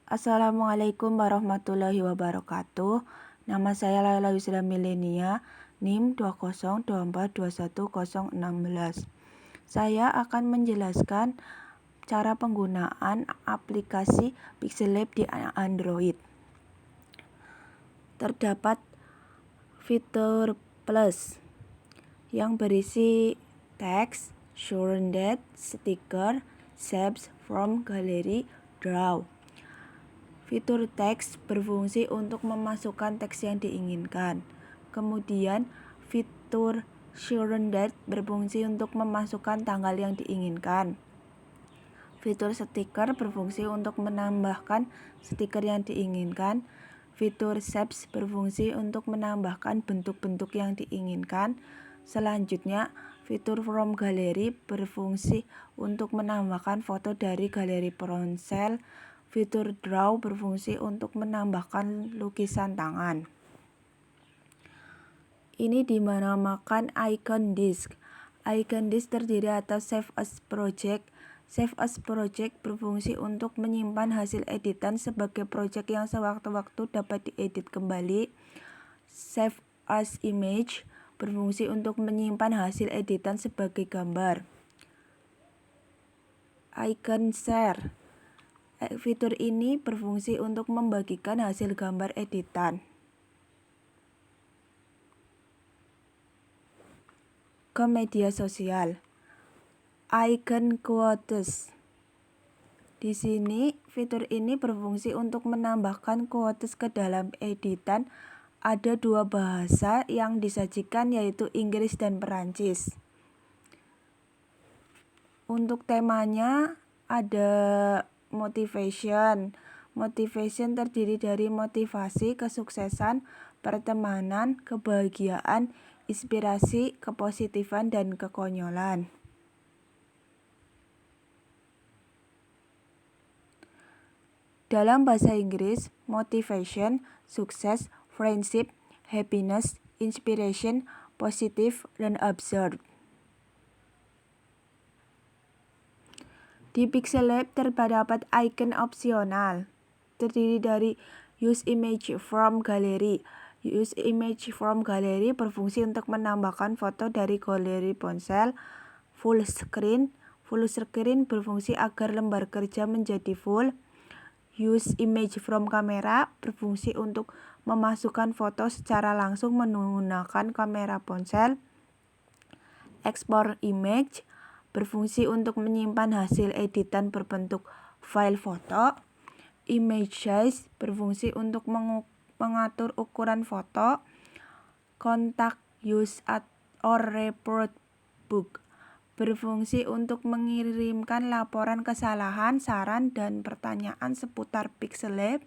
Assalamualaikum warahmatullahi wabarakatuh. Nama saya Laila Yusra Milenia, NIM 20242121016. Saya akan menjelaskan cara penggunaan aplikasi Pixel Lab di Android. Terdapat fitur plus yang berisi teks, surrounded, stiker, shapes from gallery, draw. Fitur teks berfungsi untuk memasukkan teks yang diinginkan. Kemudian, fitur surrounded berfungsi untuk memasukkan tanggal yang diinginkan. Fitur stiker berfungsi untuk menambahkan stiker yang diinginkan. Fitur shapes berfungsi untuk menambahkan bentuk-bentuk yang diinginkan. Selanjutnya, fitur from gallery berfungsi untuk menambahkan foto dari galeri ponsel. Fitur draw berfungsi untuk menambahkan lukisan tangan. Ini dinamakan icon disk. Icon disk terdiri atas Save as Project. Save as Project berfungsi untuk menyimpan hasil editan sebagai project yang sewaktu-waktu dapat diedit kembali. Save as Image berfungsi untuk menyimpan hasil editan sebagai gambar. Icon Share. Fitur ini berfungsi untuk membagikan hasil gambar editan ke media sosial. Icon Quotes. Di sini, fitur ini berfungsi untuk menambahkan quotes ke dalam editan. Ada dua bahasa yang disajikan, yaitu Inggris dan Perancis. Untuk temanya ada motivation. Motivation terdiri dari motivasi, kesuksesan, pertemanan, kebahagiaan, inspirasi, kepositifan, dan kekonyolan. Dalam bahasa Inggris, motivation, sukses, friendship, happiness, inspiration, positive, dan absurd. Di Pixel Lab terdapat icon opsional, terdiri dari Use Image from Gallery. Use Image from Gallery berfungsi untuk menambahkan foto dari galeri ponsel. Full Screen. Full Screen berfungsi agar lembar kerja menjadi full. Use Image from Camera berfungsi untuk memasukkan foto secara langsung menggunakan kamera ponsel. Export Image berfungsi untuk menyimpan hasil editan berbentuk file foto. Image Size berfungsi untuk mengatur ukuran foto. Contact Use or Report Book berfungsi untuk mengirimkan laporan kesalahan, saran, dan pertanyaan seputar Pixel Lab.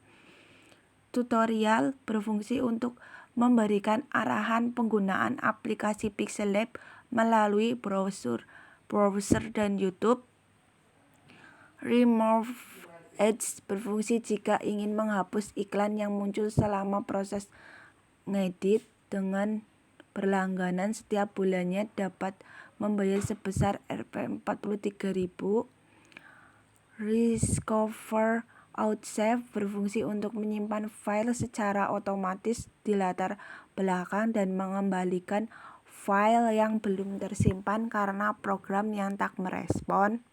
Tutorial berfungsi untuk memberikan arahan penggunaan aplikasi Pixel Lab melalui browser dan YouTube. Remove Ads berfungsi jika ingin menghapus iklan yang muncul selama proses ngedit. Dengan berlangganan setiap bulannya dapat membayar sebesar Rp43.000. Recover Outsave berfungsi untuk menyimpan file secara otomatis di latar belakang dan mengembalikan file yang belum tersimpan karena program yang tak merespon.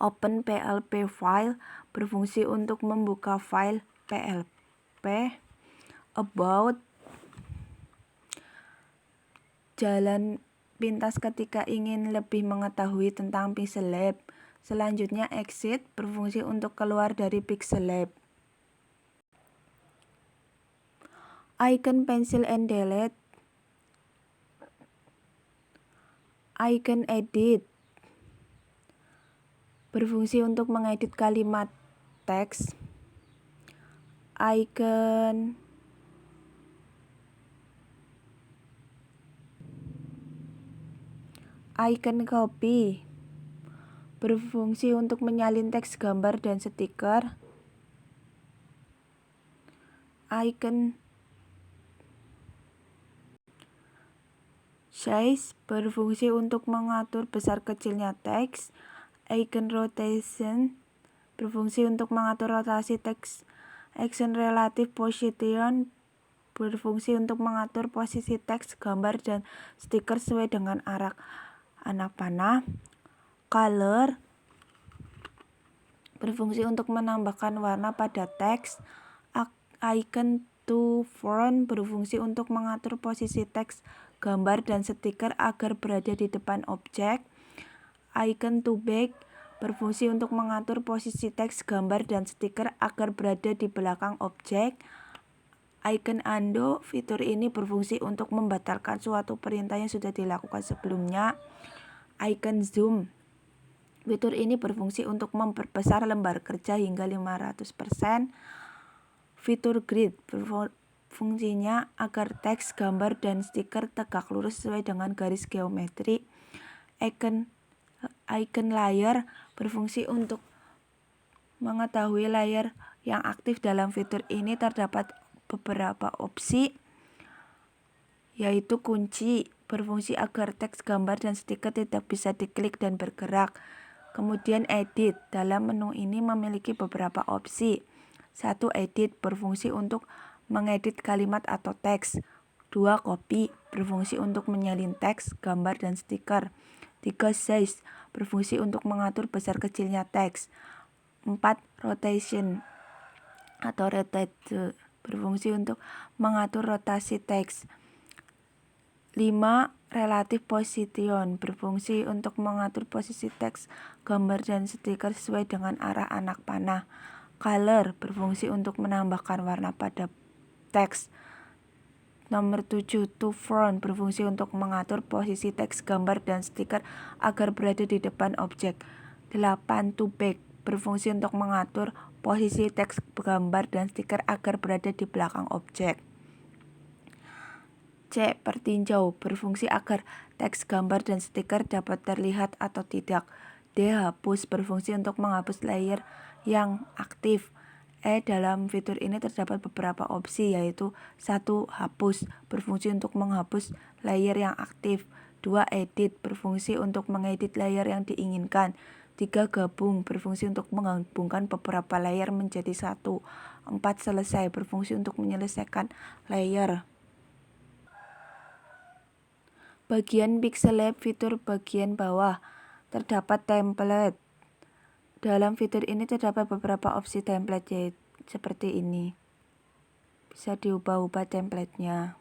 Open PLP File berfungsi untuk membuka file PLP. About jalan pintas ketika ingin lebih mengetahui tentang Pixel Lab. Selanjutnya, Exit berfungsi untuk keluar dari Pixel Lab. Icon Pencil and Delete. Icon Edit berfungsi untuk mengedit kalimat teks. Icon Copy berfungsi untuk menyalin teks, gambar, dan stiker. Icon Size berfungsi untuk mengatur besar kecilnya teks. Icon Rotation berfungsi untuk mengatur rotasi teks. Action relative position berfungsi untuk mengatur posisi teks, gambar, dan stiker sesuai dengan arah anak panah. Color berfungsi untuk menambahkan warna pada teks. Icon to front berfungsi untuk mengatur posisi teks, gambar, dan stiker agar berada di depan objek. Icon to back berfungsi untuk mengatur posisi teks, gambar, dan stiker agar berada di belakang objek. Icon undo, fitur ini berfungsi untuk membatalkan suatu perintah yang sudah dilakukan sebelumnya. Icon zoom, fitur ini berfungsi untuk memperbesar lembar kerja hingga 500%. Fitur grid fungsinya agar teks, gambar, dan stiker tegak lurus sesuai dengan garis geometri. Icon layer berfungsi untuk mengetahui layer yang aktif. Dalam fitur ini terdapat beberapa opsi, yaitu kunci berfungsi agar teks, gambar, dan stiker tidak bisa diklik dan bergerak. Kemudian edit, dalam menu ini memiliki beberapa opsi. 1. Edit berfungsi untuk mengedit kalimat atau teks. 2. Copy berfungsi untuk menyalin teks, gambar, dan stiker. 3. Size berfungsi untuk mengatur besar kecilnya teks. 4. Rotation atau rotate berfungsi untuk mengatur rotasi teks. 5. Relative position berfungsi untuk mengatur posisi teks, gambar, dan stiker sesuai dengan arah anak panah. Color berfungsi untuk menambahkan warna pada teks. Nomor 7. To front berfungsi untuk mengatur posisi teks, gambar, dan stiker agar berada di depan objek. 8. To back berfungsi untuk mengatur posisi teks, gambar, dan stiker agar berada di belakang objek. C. Pertinjau berfungsi agar teks, gambar, dan stiker dapat terlihat atau tidak. D. Hapus berfungsi untuk menghapus layer yang aktif. Dalam fitur ini terdapat beberapa opsi, yaitu 1. Hapus berfungsi untuk menghapus layer yang aktif. 2. Edit berfungsi untuk mengedit layer yang diinginkan. 3. Gabung berfungsi untuk menggabungkan beberapa layer menjadi satu. 4. Selesai berfungsi untuk menyelesaikan layer. Bagian Pixel Lab, fitur bagian bawah. Terdapat template. Dalam fitur ini terdapat beberapa opsi template, yaitu seperti ini. Bisa diubah-ubah templatenya.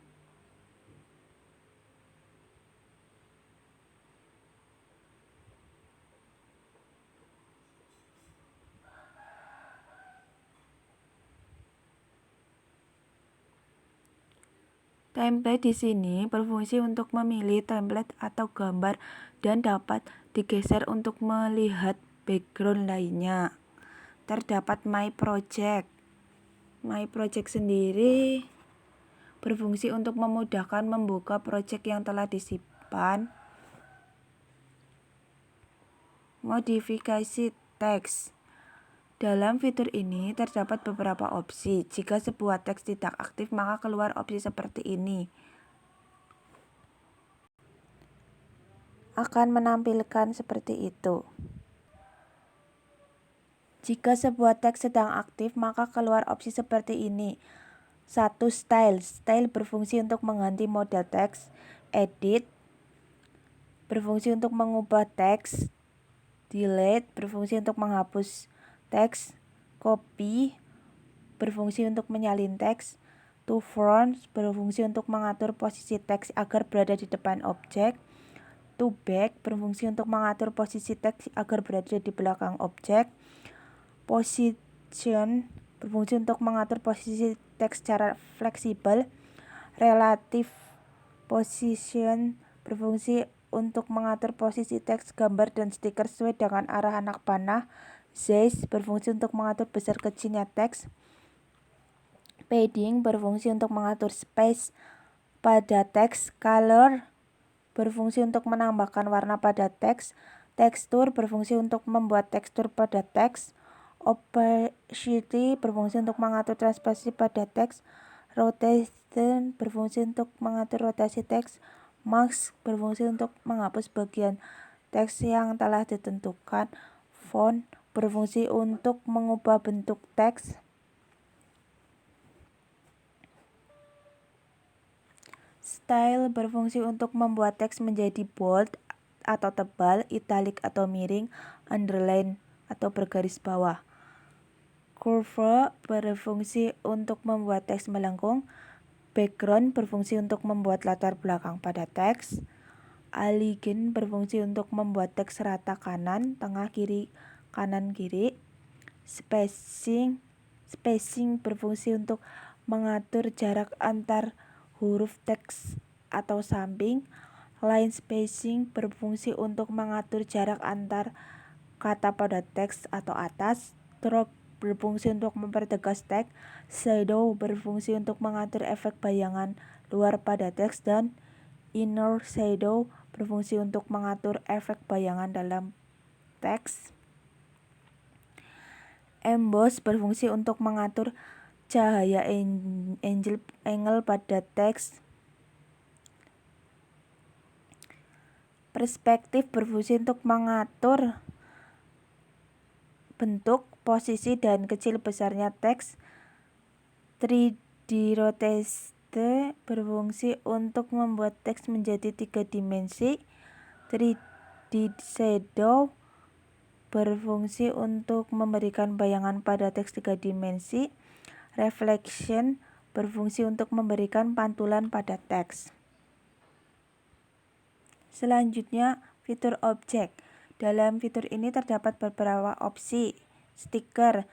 Template di sini berfungsi untuk memilih template atau gambar dan dapat digeser untuk melihat background lainnya. Terdapat My Project. My Project sendiri berfungsi untuk memudahkan membuka project yang telah disimpan. Modifikasi teks. Dalam fitur ini terdapat beberapa opsi. Jika sebuah teks tidak aktif, maka keluar opsi seperti ini. Akan menampilkan seperti itu. Jika sebuah teks sedang aktif, maka keluar opsi seperti ini. 1. Style. Style berfungsi untuk mengganti model teks. Edit berfungsi untuk mengubah teks. Delete berfungsi untuk menghapus teks. Copy berfungsi untuk menyalin teks. To front berfungsi untuk mengatur posisi teks agar berada di depan objek. To back berfungsi untuk mengatur posisi teks agar berada di belakang objek. Position berfungsi untuk mengatur posisi teks secara fleksibel. Relative position berfungsi untuk mengatur posisi teks, gambar, dan stiker sesuai dengan arah anak panah. Size berfungsi untuk mengatur besar kecilnya teks. Padding berfungsi untuk mengatur space pada teks. Color berfungsi untuk menambahkan warna pada teks. Tekstur berfungsi untuk membuat tekstur pada teks. Opacity berfungsi untuk mengatur transparansi pada teks. Rotation berfungsi untuk mengatur rotasi teks. Mask berfungsi untuk menghapus bagian teks yang telah ditentukan. Font berfungsi untuk mengubah bentuk teks. Style berfungsi untuk membuat teks menjadi bold atau tebal, italic atau miring, underline atau bergaris bawah. Curve berfungsi untuk membuat teks melengkung. Background berfungsi untuk membuat latar belakang pada teks. Align berfungsi untuk membuat teks rata kanan, tengah, kiri, kanan, kiri. Spacing berfungsi untuk mengatur jarak antar huruf teks atau samping. Line spacing berfungsi untuk mengatur jarak antar kata pada teks atau atas. Stroke berfungsi untuk mempertegas teks. Shadow berfungsi untuk mengatur efek bayangan luar pada teks, dan inner shadow berfungsi untuk mengatur efek bayangan dalam teks. Emboss berfungsi untuk mengatur cahaya angle pada teks. Perspektif berfungsi untuk mengatur bentuk, posisi, dan kecil besarnya teks. 3D rotate berfungsi untuk membuat teks menjadi 3 dimensi. 3D shadow berfungsi untuk memberikan bayangan pada teks 3 dimensi. Reflection berfungsi untuk memberikan pantulan pada teks. Selanjutnya, fitur objek. Dalam fitur ini terdapat beberapa opsi. Stiker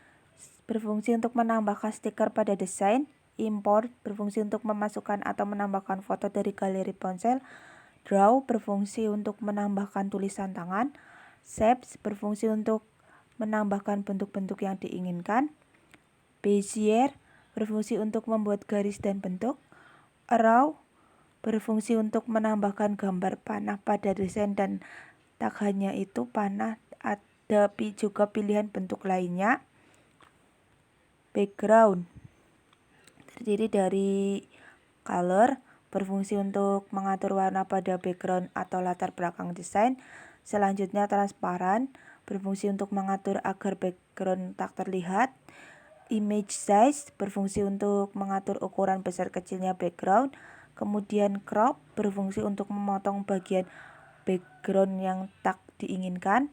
berfungsi untuk menambahkan stiker pada desain. Import berfungsi untuk memasukkan atau menambahkan foto dari galeri ponsel. Draw berfungsi untuk menambahkan tulisan tangan. Shapes berfungsi untuk menambahkan bentuk-bentuk yang diinginkan. Bezier berfungsi untuk membuat garis dan bentuk. Arrow berfungsi untuk menambahkan gambar panah pada desain, dan tak hanya itu, panah ada juga pilihan bentuk lainnya. Background terdiri dari color, berfungsi untuk mengatur warna pada background atau latar belakang desain. Selanjutnya, transparan berfungsi untuk mengatur agar background tak terlihat. Image size berfungsi untuk mengatur ukuran besar kecilnya background. Kemudian crop berfungsi untuk memotong bagian background yang tak diinginkan.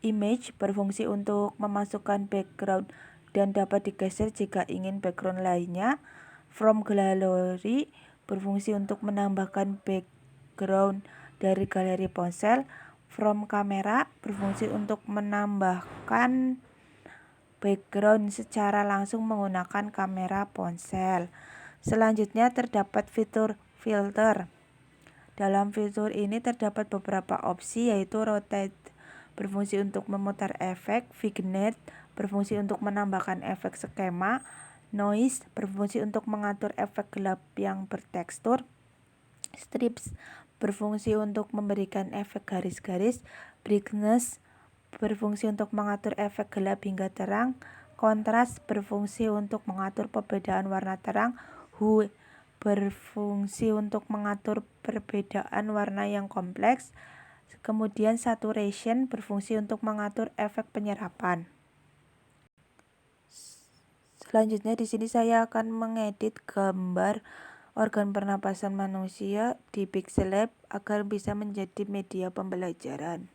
Image berfungsi untuk memasukkan background dan dapat digeser jika ingin background lainnya. From gallery berfungsi untuk menambahkan background dari galeri ponsel. From camera berfungsi untuk menambahkan background secara langsung menggunakan kamera ponsel. Selanjutnya terdapat fitur filter. Dalam fitur ini terdapat beberapa opsi, yaitu rotate berfungsi untuk memutar efek, vignette berfungsi untuk menambahkan efek skema, noise berfungsi untuk mengatur efek gelap yang bertekstur, strips berfungsi untuk memberikan efek garis-garis, brightness berfungsi untuk mengatur efek gelap hingga terang, kontras berfungsi untuk mengatur perbedaan warna terang, hue berfungsi untuk mengatur perbedaan warna yang kompleks, kemudian saturation berfungsi untuk mengatur efek penyerapan. Selanjutnya di sini saya akan mengedit gambar organ pernapasan manusia di Pixellab agar bisa menjadi media pembelajaran.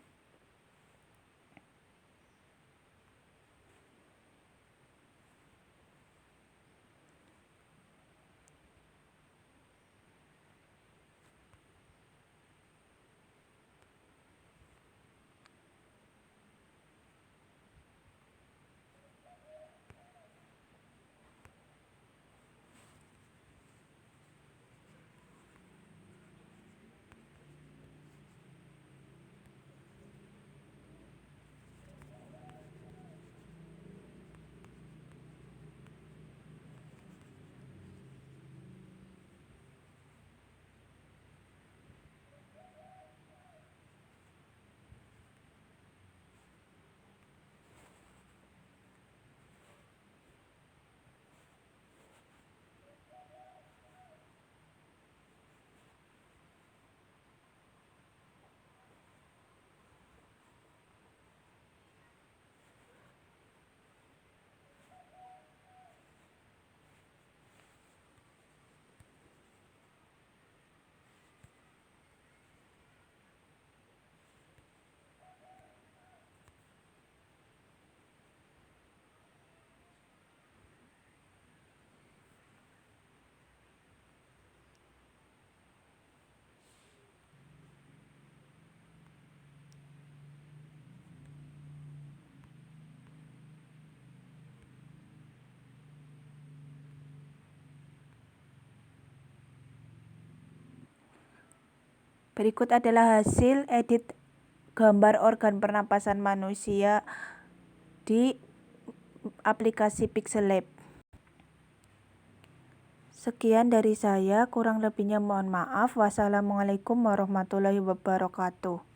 Berikut adalah hasil edit gambar organ pernapasan manusia di aplikasi Pixel Lab. Sekian dari saya, kurang lebihnya mohon maaf. Wassalamualaikum warahmatullahi wabarakatuh.